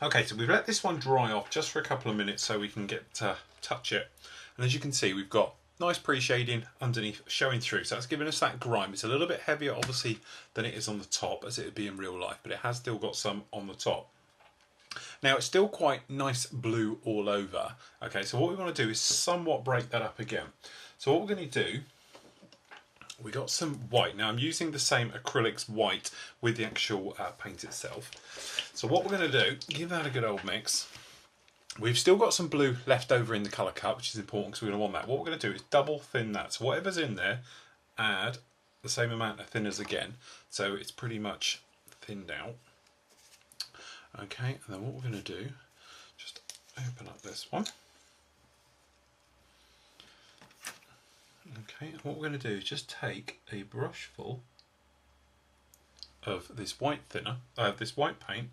Okay, so we've let this one dry off just for a couple of minutes so we can get to touch it. And as you can see, we've got nice pre-shading underneath showing through. So that's giving us that grime. It's a little bit heavier, obviously, than it is on the top, as it would be in real life, but it has still got some on the top. Now, it's still quite nice blue all over. Okay, so what we want to do is somewhat break that up again. So what we're going to do, we got some white. Now, I'm using the same acrylics white with the actual paint itself. So what we're going to do, give that a good old mix. We've still got some blue left over in the colour cup, which is important because we're going to want that. What we're going to do is double thin that. So whatever's in there, add the same amount of thinners again. So it's pretty much thinned out. Okay, and then what we're going to do, just open up this one. Okay, and what we're going to do is just take a brush full of this white thinner, this white paint,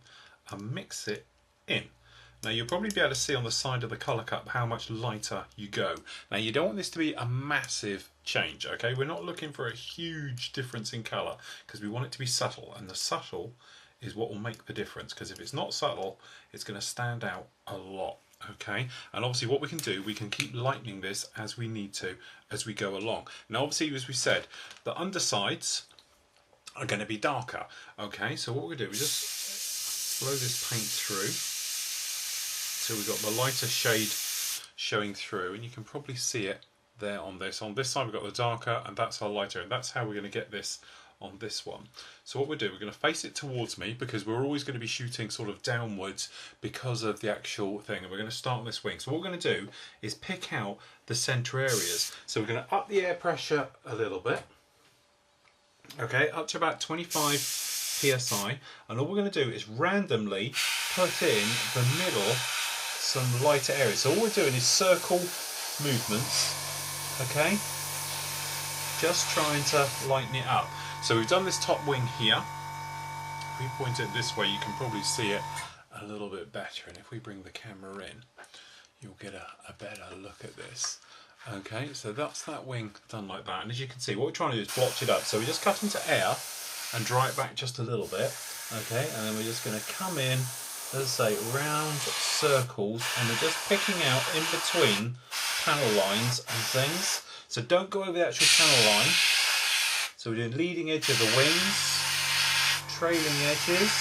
and mix it in. Now you'll probably be able to see on the side of the colour cup how much lighter you go. Now you don't want this to be a massive change, okay? We're not looking for a huge difference in colour because we want it to be subtle, and the subtle is what will make the difference, because if it's not subtle, it's going to stand out a lot. Okay, and obviously what we can do, we can keep lightening this as we need to as we go along. Now obviously, as we said, the undersides are going to be darker. Okay, so what we do, we just blow this paint through so we've got the lighter shade showing through, and you can probably see it there on this. On this side we've got the darker, and that's our lighter, and that's how we're going to get this on this one. So what we'll do, we're going to face it towards me because we're always going to be shooting sort of downwards because of the actual thing, and we're going to start on this wing. So what we're going to do is pick out the centre areas. So we're going to up the air pressure a little bit, okay, up to about 25 psi, and all we're going to do is randomly put in the middle some lighter areas. So all we're doing is circle movements, okay, just trying to lighten it up. So we've done this top wing here. If we point it this way, you can probably see it a little bit better. And if we bring the camera in, you'll get a better look at this. Okay, so that's that wing done like that. And as you can see, what we're trying to do is blotch it up. So we just cut into air and dry it back just a little bit. Okay, and then we're just going to come in, as I say, round circles, and we're just picking out in between panel lines and things. So don't go over the actual panel line. So we're doing leading edge of the wings, trailing edges,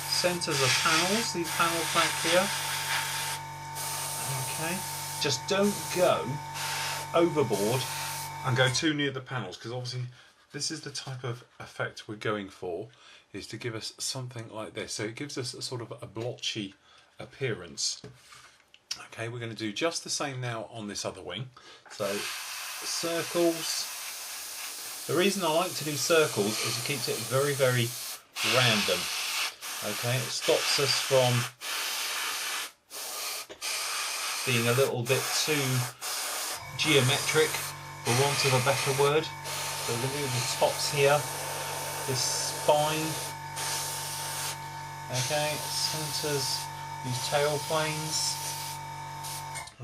centres of panels, these panels back here. Okay, just don't go overboard and go too near the panels, because obviously this is the type of effect we're going for, is to give us something like this. So it gives us a sort of a blotchy appearance. Okay, we're going to do just the same now on this other wing. So circles. The reason I like to do circles is it keeps it very, very random. Okay, it stops us from being a little bit too geometric, for want of a better word. So we're going to do the tops here, this spine. Okay, centres these tail planes.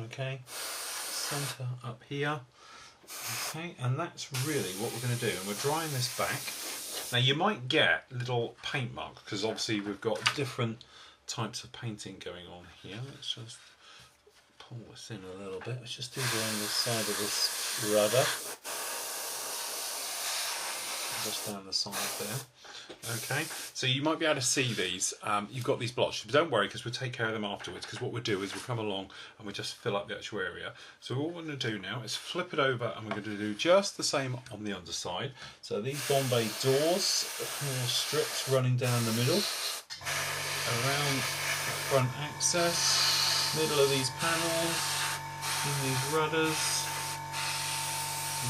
Okay, centre up here. Okay, and that's really what we're going to do, and we're drying this back. Now you might get little paint marks because obviously we've got different types of painting going on here. Let's just pull this in a little bit. Let's just do it on the side of this rudder, just down the side there. Okay, so you might be able to see these. You've got these blotches, but don't worry, because we'll take care of them afterwards, because what we'll do is we'll come along and we'll just fill up the actual area. So what we're going to do now is flip it over, and we're going to do just the same on the underside. So these Bombay doors, strips running down the middle, around the front access, middle of these panels, in these rudders,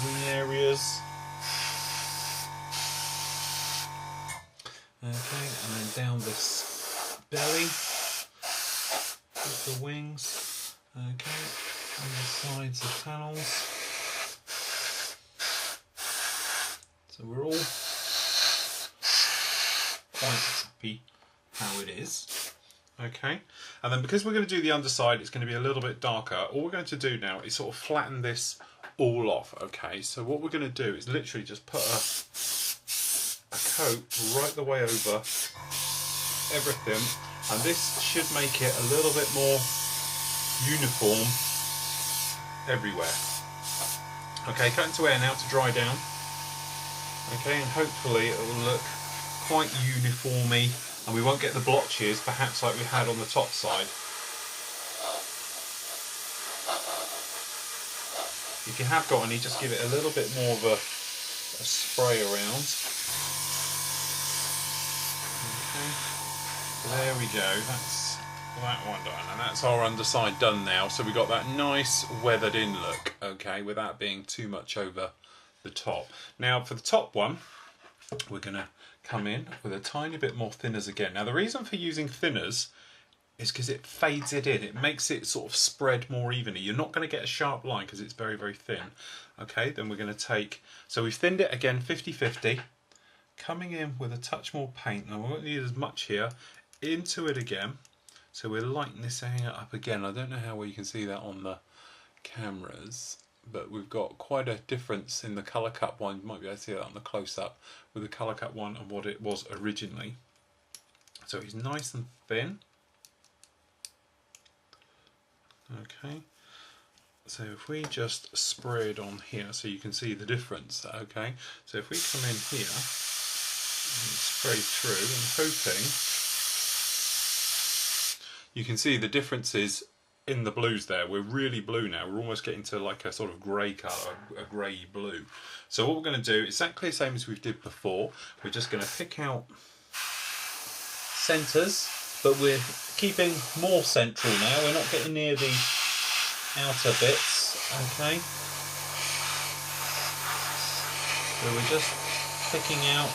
wing areas. Okay, and then down this belly with the wings. Okay, on the sides of panels. So we're all quite happy how it is. Okay, and then because we're going to do the underside, it's going to be a little bit darker. All we're going to do now is sort of flatten this all off. Okay, so what we're going to do is literally just put a coat right the way over everything, and this should make it a little bit more uniform everywhere. Okay, cut into air now to dry down. Okay, and hopefully it will look quite uniformy, and we won't get the blotches perhaps like we had on the top side. If you have got any, just give it a little bit more of a spray around. Okay, so there we go, that's that one done, and that's our underside done now. So we got that nice weathered in look, okay, without being too much over the top. Now for the top one, we're going to come in with a tiny bit more thinners again. Now the reason for using thinners is because it fades it in. It makes it sort of spread more evenly. You're not going to get a sharp line because it's very, very thin. Okay, then we're going to take, so we've thinned it again 50-50, coming in with a touch more paint. Now we won't need as much here, into it again. So we're lightening this area up again. I don't know how well you can see that on the cameras, but we've got quite a difference in the colour cut one. You might be able to see that on the close-up with the colour cut one and what it was originally. So it's nice and thin. Okay, so if we just spray it on here so you can see the difference, okay, so if we come in here and spray through and hoping you can see the differences in the blues there. We're really blue now, we're almost getting to like a sort of grey colour, a grey blue. So what we're going to do, exactly the same as we did before, we're just going to pick out centres, but we're keeping more central now. We're not getting near the outer bits, okay? So we're just picking out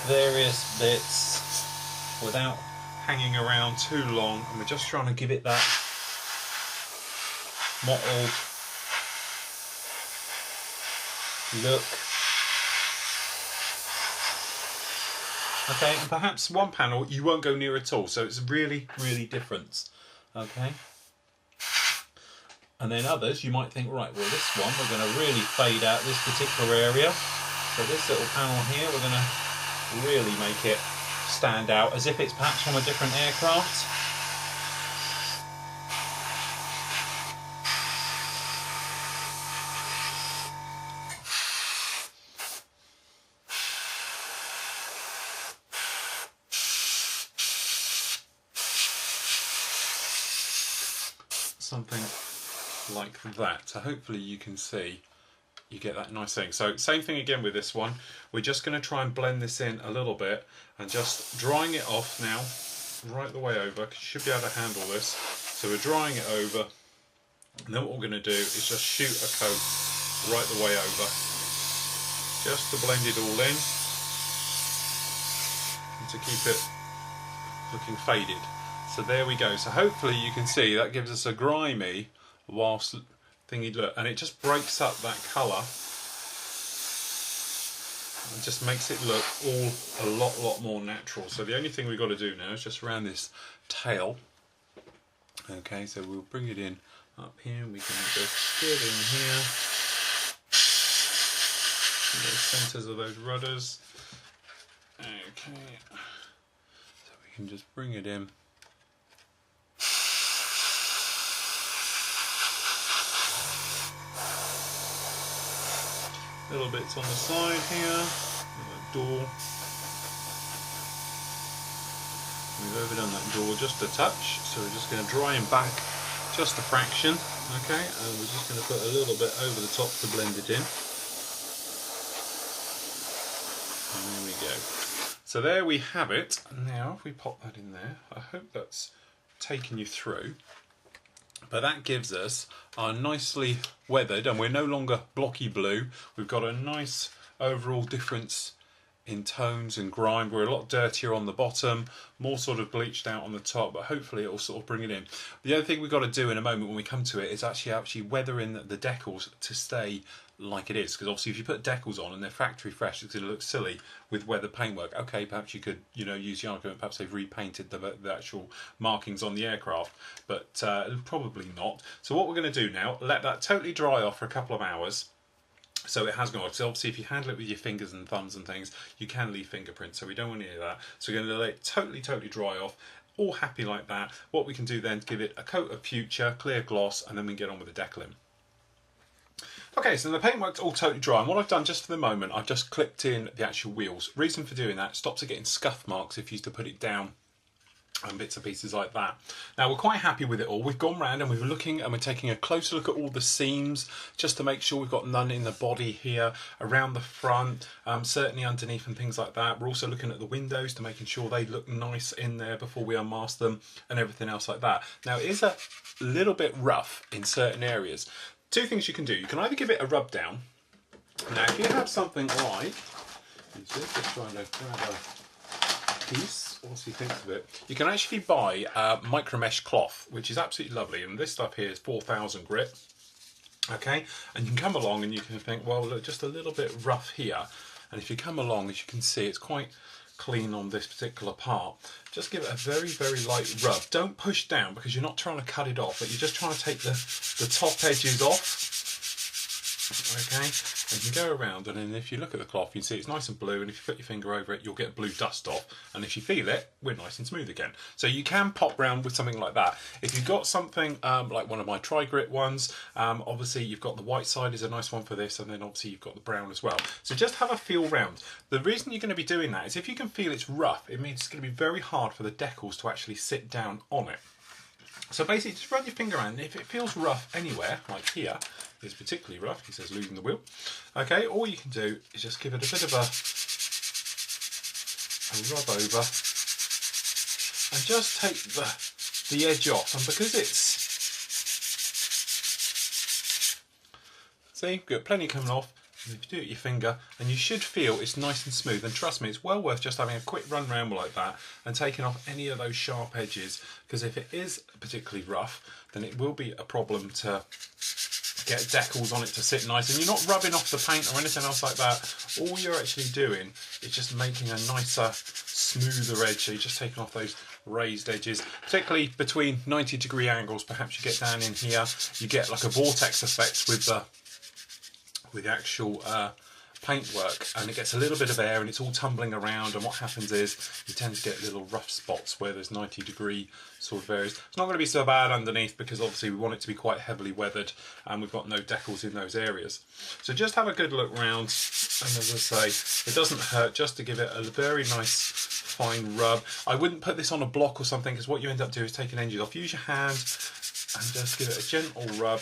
various bits without hanging around too long, and we're just trying to give it that mottled look. Okay, and perhaps one panel you won't go near at all, so it's really, really different. Okay, and then others you might think, right, well this one we're going to really fade out this particular area. So this little panel here we're going to really make it stand out as if it's perhaps from a different aircraft. Something like that. So hopefully you can see, you get that nice thing. So same thing again with this one. We're just going to try and blend this in a little bit and just drying it off now right the way over, because you should be able to handle this. So we're drying it over, and then what we're going to do is just shoot a coat right the way over, just to blend it all in and to keep it looking faded. So there we go. So hopefully you can see that gives us a grimy whilst thingy look, and it just breaks up that colour and just makes it look all a lot more natural. So the only thing we've got to do now is just around this tail. Okay, so we'll bring it in up here, and we can just get in here, the centres of those rudders. Okay, so we can just bring it in. Little bits on the side here, the door. We've overdone that door just a touch, so we're just going to dry him back just a fraction, okay, and we're just going to put a little bit over the top to blend it in. And there we go. So there we have it. Now if we pop that in there, I hope that's taken you through. But that gives us our nicely weathered, and we're no longer blocky blue. We've got a nice overall difference in tones and grime. We're a lot dirtier on the bottom, more sort of bleached out on the top, but hopefully it'll sort of bring it in. The other thing we've got to do in a moment when we come to it is actually weather in the decals to stay like it is, because obviously if you put decals on and they're factory fresh, it's going to look silly with weathered paintwork. Okay, perhaps you could, you know, use the argument perhaps they've repainted the actual markings on the aircraft, but probably not. So what we're going to do now, let that totally dry off for a couple of hours, So it has gone off. So obviously if you handle it with your fingers and thumbs and things, you can leave fingerprints. So we don't want any of that. So we're going to let it totally dry off. All happy like that. What we can do then, give it a coat of Future, clear gloss, and then we can get on with the decaling. Okay, so the paintwork's all totally dry, and what I've done just for the moment, I've just clipped in the actual wheels. Reason for doing that, stops it getting scuff marks if you used to put it down and bits and pieces like that. Now we're quite happy with it all. We've gone round and we're looking and we're taking a closer look at all the seams just to make sure we've got none in the body here, around the front, certainly underneath and things like that. We're also looking at the windows to making sure they look nice in there before we unmask them and everything else like that. Now it is a little bit rough in certain areas. Two things you can do. You can either give it a rub down. Now if you have something like, just trying to grab a piece, once he thinks of it, you can actually buy micro mesh cloth, which is absolutely lovely, and this stuff here is 4000 grit. Okay, and you can come along and you can think, well, look, just a little bit rough here, and if you come along, as you can see, it's quite clean on this particular part. Just give it a very light rub. Don't push down because you're not trying to cut it off, but you're just trying to take the top edges off. Okay, and you can go around, and then if you look at the cloth, you can see it's nice and blue, and if you put your finger over it, you'll get blue dust off, and if you feel it, we're nice and smooth again. So you can pop round with something like that. If you've got something like one of my tri-grit ones, obviously you've got the white side is a nice one for this, and then obviously you've got the brown as well. So just have a feel round. The reason you're going to be doing that is if you can feel it's rough, it means it's going to be very hard for the decals to actually sit down on it. So basically just run your finger around, and if it feels rough anywhere, like here, it's particularly rough, he says losing the wheel. Okay, all you can do is just give it a bit of a rub over, and just take the edge off, and because it's, see, got plenty coming off, and if you do it with your finger, and you should feel it's nice and smooth, and trust me, it's well worth just having a quick run round like that and taking off any of those sharp edges, because if it is particularly rough, then it will be a problem to get decals on it to sit nice, and you're not rubbing off the paint or anything else like that. All you're actually doing is just making a nicer, smoother edge, so you're just taking off those raised edges, particularly between 90-degree angles. Perhaps you get down in here, you get like a vortex effect with the actual paintwork, and it gets a little bit of air and it's all tumbling around, and what happens is you tend to get little rough spots where there's 90-degree sort of areas. It's not going to be so bad underneath because obviously we want it to be quite heavily weathered and we've got no decals in those areas. So just have a good look round, and as I say, it doesn't hurt just to give it a very nice fine rub. I wouldn't put this on a block or something, because what you end up doing is taking edges off. Use your hand and just give it a gentle rub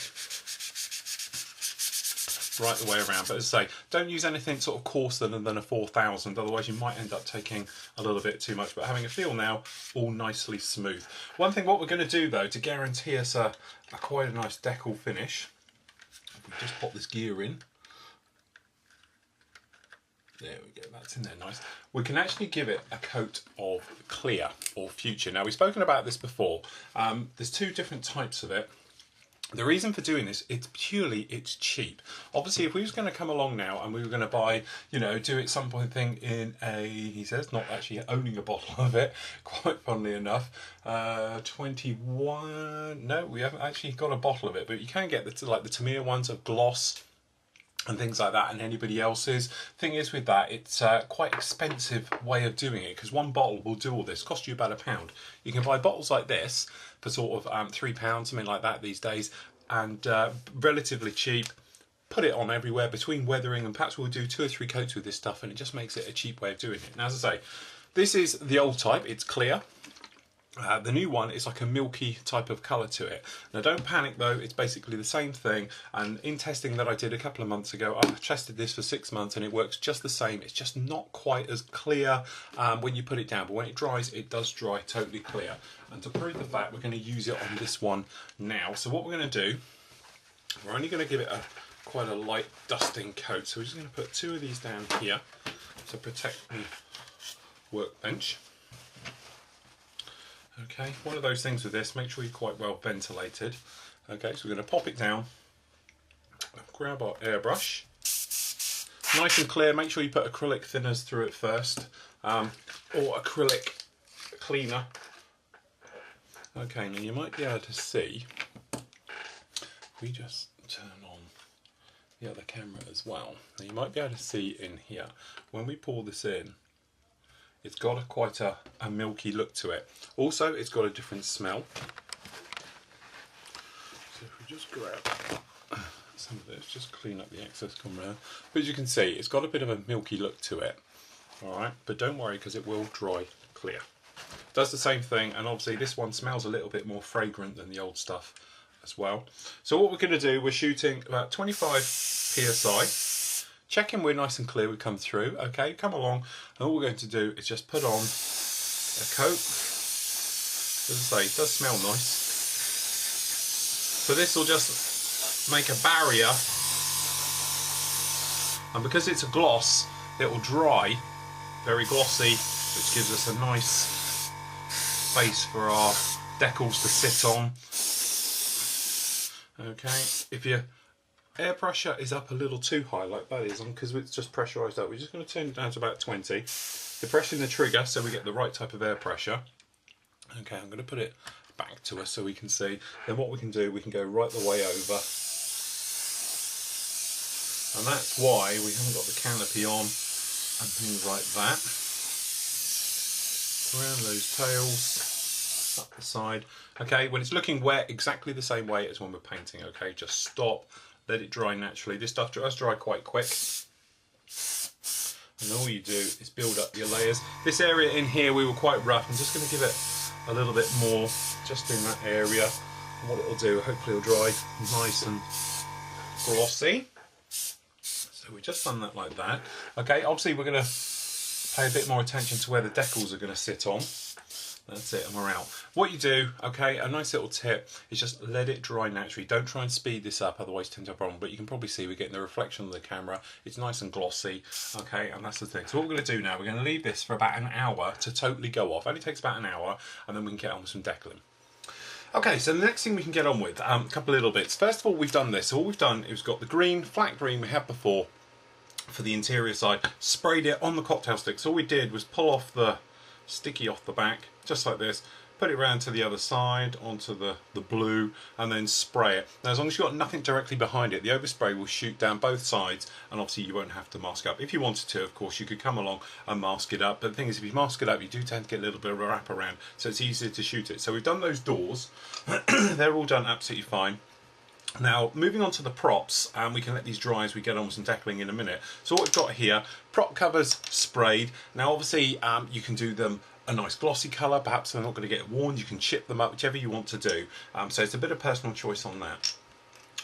right the way around. But as I say, don't use anything sort of coarser than a 4000, otherwise you might end up taking a little bit too much. But having a feel now, all nicely smooth. One thing what we're going to do though, to guarantee us a quite a nice decal finish, if we just pop this gear in, there we go, that's in there nice. We can actually give it a coat of clear or Future. Now we've spoken about this before. There's two different types of it. The reason for doing this, it's cheap. Obviously, if we was going to come along now and we were going to buy, you know, do it some point thing in a, he says, not actually owning a bottle of it, quite funnily enough, 21, no, we haven't actually got a bottle of it, but you can get like the Tamiya ones of gloss and things like that, and anybody else's. Thing is with that, it's quite expensive way of doing it, because one bottle will do all this, cost you about £1. You can buy bottles like this for sort of £3, something like that these days, and relatively cheap. Put it on everywhere between weathering, and perhaps we'll do 2 or 3 coats with this stuff, and it just makes it a cheap way of doing it. Now, as I say, this is the old type, it's clear. The new one is like a milky type of colour to it. Now don't panic though, it's basically the same thing, and in testing that I did a couple of months ago, I tested this for 6 months and it works just the same. It's just not quite as clear when you put it down, but when it dries, it does dry totally clear. And to prove the fact, we're going to use it on this one now. So what we're going to do, we're only going to give it quite a light dusting coat, so we're just going to put 2 of these down here to protect the workbench. Okay, one of those things with this, make sure you're quite well ventilated. Okay, so we're going to pop it down, grab our airbrush, nice and clear. Make sure you put acrylic thinners through it first, or acrylic cleaner. Okay, now you might be able to see, if we just turn on the other camera as well. Now you might be able to see in here, when we pour this in, it's got quite a milky look to it. Also, it's got a different smell. So if we just grab some of this, just clean up the excess, come around. But as you can see, it's got a bit of a milky look to it. Alright, but don't worry because it will dry clear. Does the same thing, and obviously this one smells a little bit more fragrant than the old stuff as well. So what we're going to do, we're shooting about 25 psi, checking we're nice and clear, we come through, okay, come along, and all we're going to do is just put on a coat. As I say, it does smell nice. So this will just make a barrier, and because it's a gloss, it will dry very glossy, which gives us a nice base for our decals to sit on. Okay, if your air pressure is up a little too high, like that is, because it's just pressurised up, we're just going to turn it down to about 20. Depressing the trigger so we get the right type of air pressure. Okay, I'm going to put it back to us so we can see. Then what we can do, we can go right the way over. And that's why we haven't got the canopy on and things like that. Around those tails, up the side. Okay, when it's looking wet, exactly the same way as when we're painting, okay? Just stop, let it dry naturally. This stuff does dry quite quick. And all you do is build up your layers. This area in here, we were quite rough. I'm just going to give it a little bit more, just in that area. And what it'll do, hopefully it'll dry nice and glossy. So we just done that like that. Okay, obviously we're going to pay a bit more attention to where the decals are going to sit on. That's it, and we're out. What you do, okay, a nice little tip is just let it dry naturally. Don't try and speed this up, otherwise you tend to have a problem. But you can probably see we're getting the reflection of the camera. It's nice and glossy, okay, and that's the thing. So what we're going to do now, we're going to leave this for about an hour to totally go off. It only takes about an hour, and then we can get on with some decaling. Okay, so the next thing we can get on with, a couple of little bits. First of all, we've done this. So all we've done is got the green, flat green we had before for the interior side, sprayed it on the cocktail stick. So all we did was pull off the sticky off the back, just like this, put it around to the other side, onto the blue, and then spray it. Now as long as you've got nothing directly behind it, the overspray will shoot down both sides, and obviously you won't have to mask up. If you wanted to, of course, you could come along and mask it up, but the thing is, if you mask it up, you do tend to get a little bit of a wrap around, so it's easier to shoot it. So we've done those doors, they're all done absolutely fine. Now, moving on to the props, and we can let these dry as we get on with some decaling in a minute. So what we've got here, prop covers sprayed. Now obviously you can do them a nice glossy colour, perhaps they're not going to get worn, you can chip them up, whichever you want to do. So it's a bit of personal choice on that.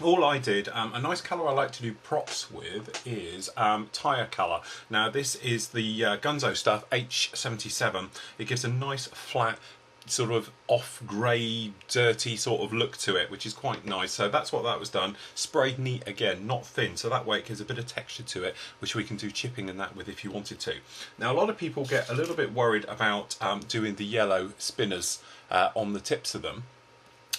All I did, a nice colour I like to do props with is tyre colour. Now this is the Gunzo stuff, H77. It gives a nice flat, sort of off grey, dirty sort of look to it, which is quite nice. So that's what that was done. Sprayed neat again, not thin, so that way it gives a bit of texture to it, which we can do chipping and that with if you wanted to. Now a lot of people get a little bit worried about doing the yellow spinners on the tips of them.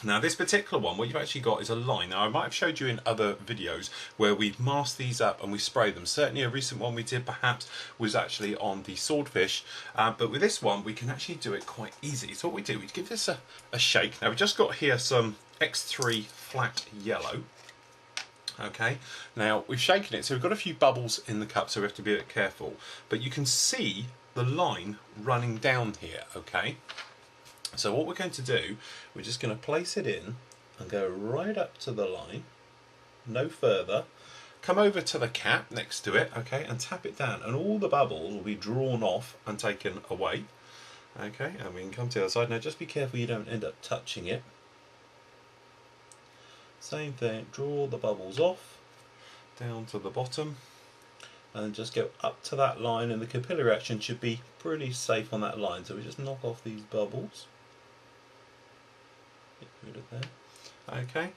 Now this particular one, what you've actually got is a line. Now I might have showed you in other videos where we've masked these up and we spray them. Certainly a recent one we did perhaps was actually on the swordfish, but with this one we can actually do it quite easy. So what we do, we give this a shake. Now we've just got here some X3 flat yellow. Okay, now we've shaken it, so we've got a few bubbles in the cup, so we have to be a bit careful. But you can see the line running down here, okay? So what we're going to do, we're just going to place it in and go right up to the line, no further, come over to the cap next to it, okay, and tap it down, and all the bubbles will be drawn off and taken away, okay, and we can come to the other side. Now just be careful you don't end up touching it. Same thing, draw the bubbles off, down to the bottom, and just go up to that line, and the capillary action should be pretty safe on that line. So we just knock off these bubbles. Get rid of them. Okay,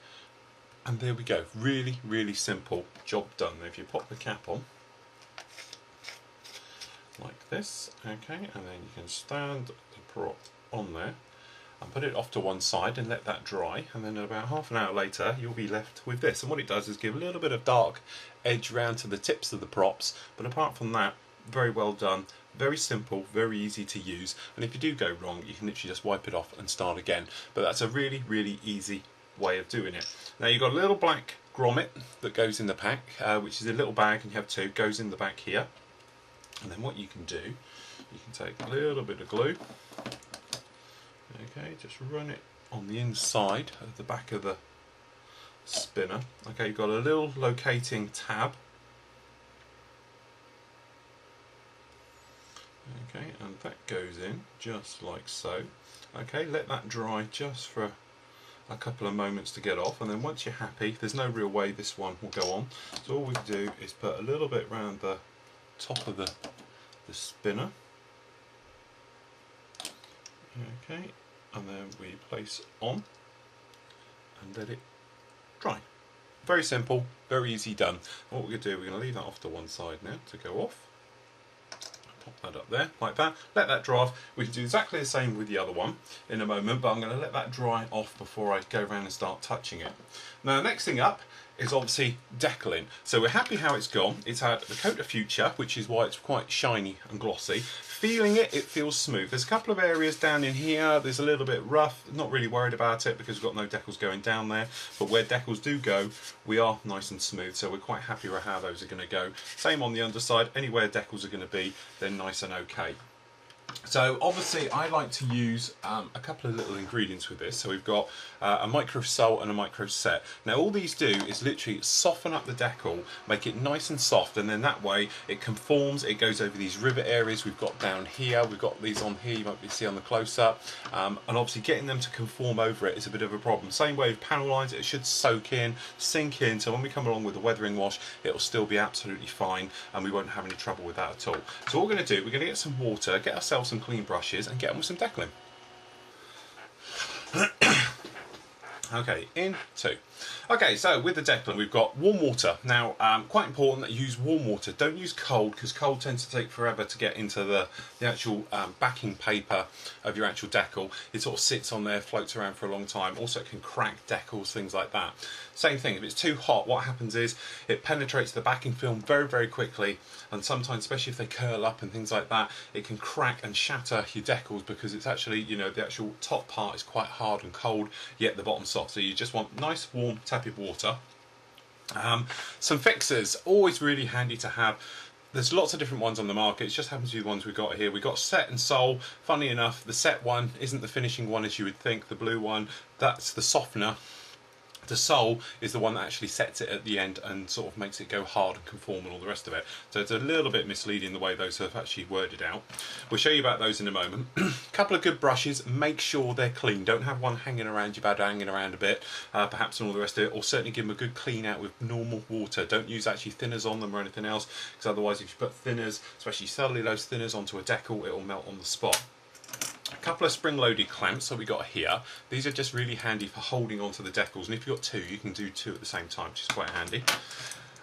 and there we go. Really, really simple job done. Now if you pop the cap on, like this, okay, and then you can stand the prop on there and put it off to one side and let that dry, and then about half an hour later you'll be left with this. And what it does is give a little bit of dark edge round to the tips of the props, but apart from that, very well done, very simple, very easy to use, and if you do go wrong you can literally just wipe it off and start again. But that's a really, really easy way of doing it. Now you've got a little black grommet that goes in the pack, which is a little bag, and you have two, goes in the back here. And then what you can do, you can take a little bit of glue, okay, just run it on the inside of the back of the spinner. Okay, you've got a little locating tab. Okay, and that goes in just like so. Okay, let that dry just for a couple of moments to get off, and then once you're happy, there's no real way this one will go on. So all we do is put a little bit around the top of the spinner. Okay, and then we place on and let it dry. Very simple, very easy done. What we're going to do, we're going to leave that off to one side now to go off. Pop that up there like that, let that dry off. We can do exactly the same with the other one in a moment, but I'm going to let that dry off before I go around and start touching it. Now the next thing up is obviously decaling. So we're happy how it's gone. It's had the coat of future, which is why it's quite shiny and glossy. Feeling it, it feels smooth. There's a couple of areas down in here, there's a little bit rough. Not really worried about it because we've got no decals going down there, but where decals do go, we are nice and smooth, so we're quite happy with how those are going to go. Same on the underside, anywhere decals are going to be, they're nice and okay. So obviously I like to use a couple of little ingredients with this. So we've got a micro sole and a micro set. Now all these do is literally soften up the decal, make it nice and soft, and then that way it conforms, it goes over these rivet areas we've got down here, we've got these on here, you might be see on the close-up, and obviously getting them to conform over it is a bit of a problem. Same way with panel lines, it should soak in, sink in, so when we come along with the weathering wash, it'll still be absolutely fine and we won't have any trouble with that at all. So what we're going to do, we're going to get some water, get ourselves some clean brushes and get on with some decaling. Okay, in two. Okay, so with the decaling we've got warm water. Now, quite important that you use warm water. Don't use cold, because cold tends to take forever to get into the actual backing paper of your actual decal. It sort of sits on there, floats around for a long time. Also, it can crack decals, things like that. Same thing, if it's too hot, what happens is it penetrates the backing film very, very quickly, and sometimes, especially if they curl up and things like that, it can crack and shatter your decals because it's actually, you know, the actual top part is quite hard and cold, yet the bottom's soft. So you just want nice, warm, tepid water. Some fixers, always really handy to have. There's lots of different ones on the market. It just happens to be the ones we've got here. We've got set and sole. Funny enough, the set one isn't the finishing one as you would think. The blue one, that's the softener. The sole is the one that actually sets it at the end and sort of makes it go hard and conform and all the rest of it. So it's a little bit misleading the way those have actually worded out. We'll show you about those in a moment. A couple of good brushes, make sure they're clean. Don't have one hanging around your bed, hanging around a bit, perhaps and all the rest of it, or certainly give them a good clean out with normal water. Don't use actually thinners on them or anything else, because otherwise if you put thinners, especially cellulose thinners, onto a decal, it will melt on the spot. A couple of spring-loaded clamps that we got here. These are just really handy for holding onto the decals, and if you've got two, you can do two at the same time, which is quite handy.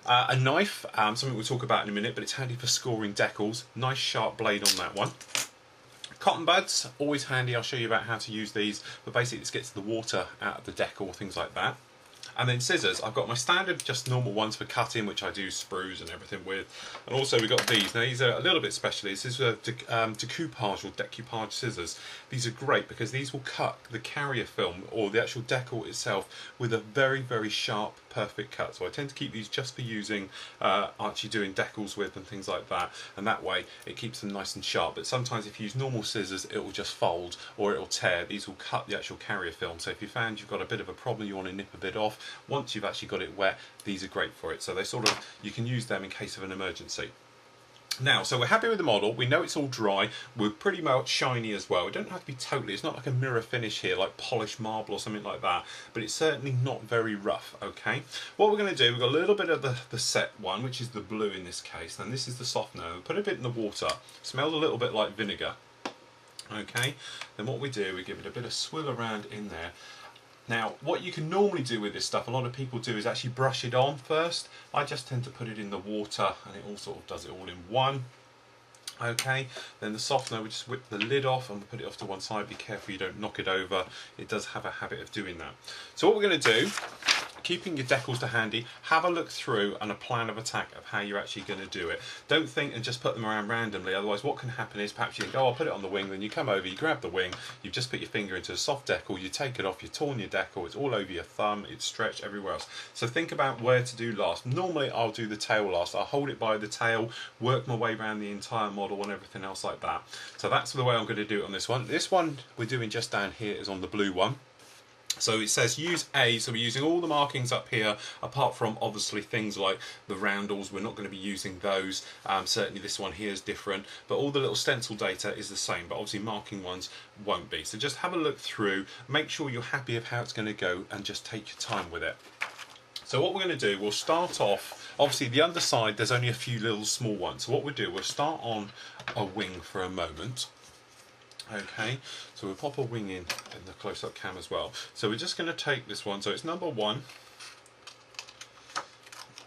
A knife, something we'll talk about in a minute, but it's handy for scoring decals. Nice sharp blade on that one. Cotton buds, always handy. I'll show you about how to use these, but basically this gets the water out of the decal, things like that. And then scissors, I've got my standard, just normal ones for cutting, which I do sprues and everything with. And also we've got these. Now these are a little bit special. These are decoupage or decoupage scissors. These are great because these will cut the carrier film or the actual decal itself with a very, very sharp, perfect cut. So I tend to keep these just for using, actually doing decals with and things like that. And that way it keeps them nice and sharp. But sometimes if you use normal scissors, it will just fold or it will tear. These will cut the actual carrier film. So if you found you've got a bit of a problem, you want to nip a bit off, once you've actually got it wet, these are great for it. So they sort of, you can use them in case of an emergency. Now, so we're happy with the model, we know it's all dry, we're pretty much shiny as well. It don't have to be totally, it's not like a mirror finish here, like polished marble or something like that, but it's certainly not very rough, okay? What we're going to do, we've got a little bit of the set one, which is the blue in this case, and this is the softener. We'll put a bit in the water, smells a little bit like vinegar, okay? Then what we do, we give it a bit of swill around in there. Now, what you can normally do with this stuff, a lot of people do, is actually brush it on first. I just tend to put it in the water and it all sort of does it all in one. Okay, then the softener, we just whip the lid off and put it off to one side. Be careful you don't knock it over. It does have a habit of doing that. So what we're going to do keeping your decals to handy, have a look through and a plan of attack of how you're actually going to do it. Don't think and just put them around randomly, otherwise what can happen is perhaps you think, oh, I'll put it on the wing, then you come over, you grab the wing, you've just put your finger into a soft decal, you take it off, you've torn your decal, it's all over your thumb, it's stretched everywhere else. So think about where to do last. Normally I'll do the tail last, I'll hold it by the tail, work my way around the entire model and everything else like that. So that's the way I'm going to do it on this one. This one we're doing just down here is on the blue one. So it says use A, so we're using all the markings up here, apart from obviously things like the roundels, we're not going to be using those. Certainly this one here is different, but all the little stencil data is the same, but obviously marking ones won't be. So just have a look through, make sure you're happy of how it's going to go, and just take your time with it. So what we're going to do, we'll start off, obviously the underside, there's only a few little small ones. So what we'll do, we'll start on a wing for a moment. Okay, so we'll pop a wing in the close-up cam as well. So we're just going to take this one, so it's number 1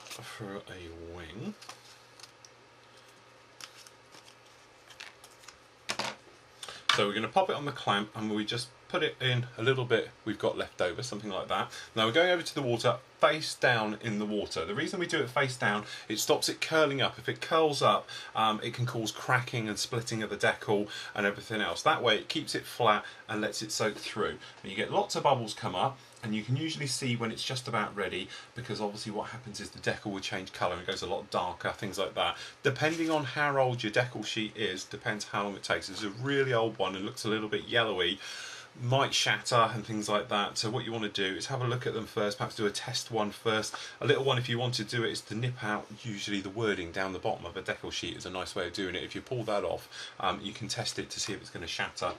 for a wing. So we're going to pop it on the clamp and we just put it in a little bit we've got left over, something like that. Now we're going over to the water, face down in the water. The reason we do it face down, it stops it curling up. If it curls up, it can cause cracking and splitting of the decal and everything else. That way it keeps it flat and lets it soak through. And you get lots of bubbles come up, and you can usually see when it's just about ready, because obviously what happens is the decal will change colour and it goes a lot darker, things like that. Depending on how old your decal sheet is, depends how long it takes. If it's a really old one and looks a little bit yellowy, might shatter and things like that. So what you want to do is have a look at them first, perhaps do a test one first. A little one, if you want to do it, is to nip out usually the wording down the bottom of a decal sheet is a nice way of doing it. If you pull that off, you can test it to see if it's going to shatter.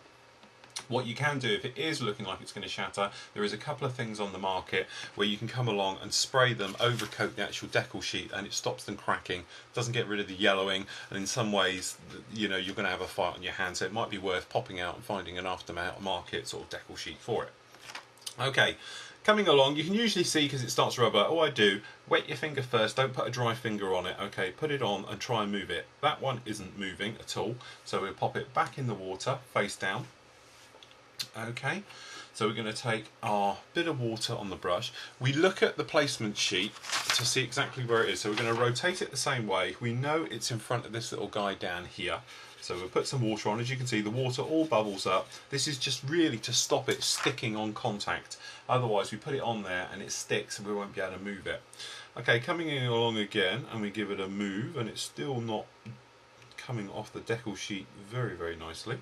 What you can do, if it is looking like it's going to shatter, there is a couple of things on the market where you can come along and spray them, overcoat the actual decal sheet, and it stops them cracking, doesn't get rid of the yellowing, and in some ways, you know, you're going to have a fight on your hands, so it might be worth popping out and finding an aftermarket sort of decal sheet for it. Okay, coming along, you can usually see, because it starts rubber, all I do, wet your finger first, don't put a dry finger on it, okay, put it on and try and move it. That one isn't moving at all, so we'll pop it back in the water, face down. Okay, so we're going to take our bit of water on the brush. We look at the placement sheet to see exactly where it is, so we're going to rotate it the same way. We know it's in front of this little guy down here, so we'll put some water on. As you can see, the water all bubbles up. This is just really to stop it sticking on contact, otherwise we put it on there and it sticks and we won't be able to move it. Okay, coming in along again, and we give it a move, and it's still not coming off the decal sheet very nicely.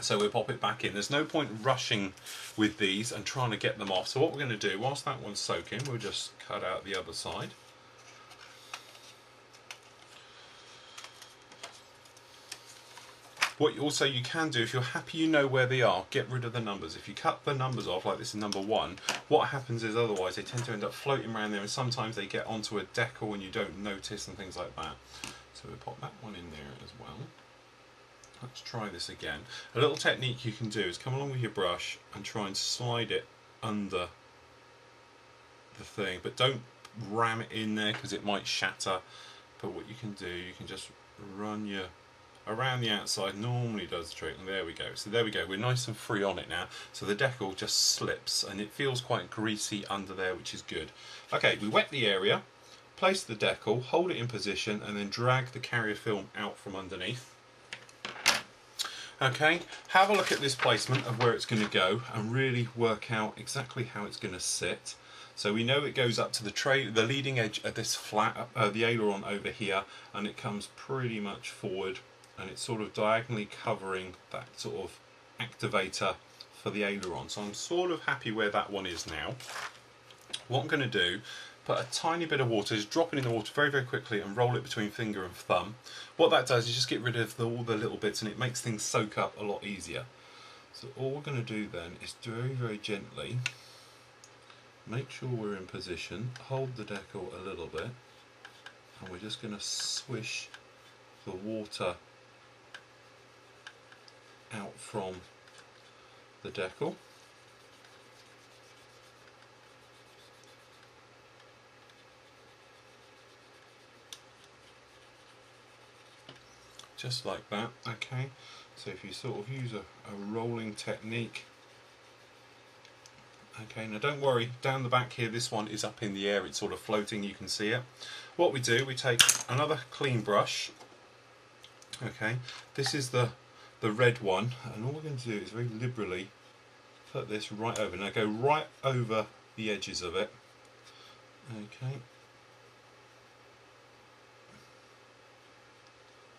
So we'll pop it back in. There's no point rushing with these and trying to get them off. So what we're going to do, whilst that one's soaking, we'll just cut out the other side. What also you can do, if you're happy you know where they are, get rid of the numbers. If you cut the numbers off, like this is number 1, what happens is otherwise they tend to end up floating around there, and sometimes they get onto a decal and you don't notice and things like that. So we'll pop that one in there as well. Let's try this again. A little technique you can do is come along with your brush and try and slide it under the thing, but don't ram it in there because it might shatter. But what you can do, you can just run your around the outside, normally does the trick, and there we go. So there we go, we're nice and free on it now. So the decal just slips and it feels quite greasy under there, which is good. Okay, we wet the area, place the decal, hold it in position, and then drag the carrier film out from underneath. Okay, have a look at this placement of where it's going to go and really work out exactly how it's going to sit. So we know it goes up to the leading edge of this flat, the aileron over here, and it comes pretty much forward, and it's sort of diagonally covering that sort of activator for the aileron. So I'm sort of happy where that one is now. What I'm going to do, put a tiny bit of water, just drop it in the water very quickly and roll it between finger and thumb. What that does is just get rid of all the little bits, and it makes things soak up a lot easier. So all we're going to do then is very gently make sure we're in position, hold the decal a little bit, and we're just going to swish the water out from the decal. Just like that, okay? So if you sort of use a rolling technique Okay, now don't worry, down the back here, this one is up in the air, it's sort of floating, you can see it. What we do, we take another clean brush. Okay, this is the red one, and all we're going to do is very liberally put this right over. Now go right over the edges of it. Okay.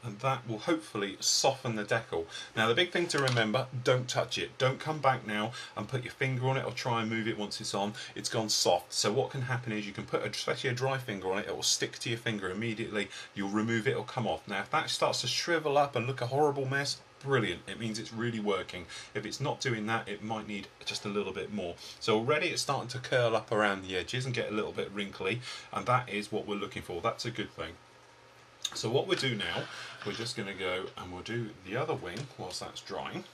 And that will hopefully soften the decal. Now the big thing to remember, don't touch it. Don't come back now and put your finger on it or try and move it once it's on. It's gone soft. So what can happen is you can put, especially a dry finger on it, it will stick to your finger immediately. You'll remove it, it'll come off. Now if that starts to shrivel up and look a horrible mess, brilliant. It means it's really working. If it's not doing that, it might need just a little bit more. So already it's starting to curl up around the edges and get a little bit wrinkly, and that is what we're looking for. That's a good thing. So what we'll do now, we're just going to go and we'll do the other wing whilst that's drying.